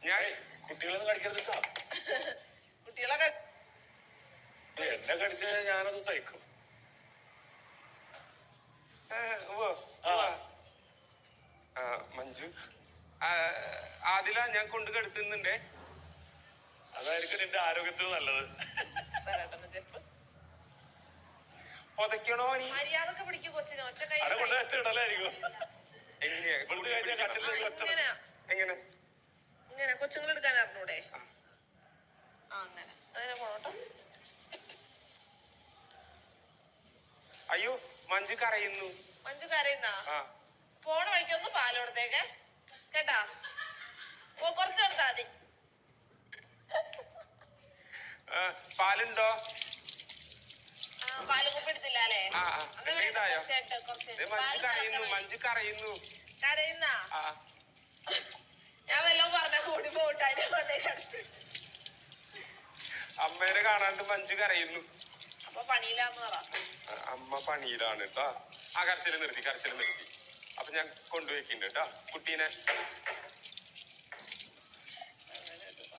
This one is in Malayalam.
ഞാൻ കുട്ടികളൊന്നും കടിക്കരുത് കേട്ടോ. കുട്ടികളെ എന്നെ കടിച്ച ഞാനത് സഹിക്കും. മഞ്ജു ആദില ഞാൻ കൊണ്ട് കെടുത്തുന്നുണ്ടേ. അതായിരിക്കും നിന്റെ ആരോഗ്യത്തിന് നല്ലത്. പൊതയ്ക്കണോ നീ? മര്യാദക്ക് പിടിക്കൂ കൊച്ചിനെ. ഒറ്റ കൈ കൊണ്ട് ഒറ്റ ഇടലായിരിക്കും. എങ്ങനെയാ എങ്ങനെ ഇങ്ങനെ കൊച്ചുങ്ങൾ എടുക്കാൻ അറിഞ്ഞൂടെ? അങ്ങനെ അതിനെ പോണോട്ടോ. അയ്യോ മഞ്ജു കരയുന്നു. മഞ്ജു കരയുന്ന പോണ വഴിക്കൊന്ന് പാല് കൊടുത്തേക്ക് കേട്ടാ. കുറച്ച് കൊടുത്താ മതി. പാലുണ്ടോ? പാല് കുപ്പി എടുത്തില്ല അല്ലേ? മഞ്ജു കരയുന്നു. കരയുന്ന ഞാൻ വല്ലതും പറഞ്ഞ കൂടി പോട്ടെ. അതിനെ കൊണ്ടേ കിടത്ത്. അമ്മേനെ കാണാണ്ട് മഞ്ജു കരയുന്നു. അപ്പൊ പണിയിലാന്ന് പറ. അമ്മ പണിയിലാണ് കേട്ടോ. കരച്ചില് നിർത്തി. അപ്പൊ ഞാൻ കൊണ്ടുപോയിട്ടുണ്ട് കേട്ടോ കുട്ടീനെ.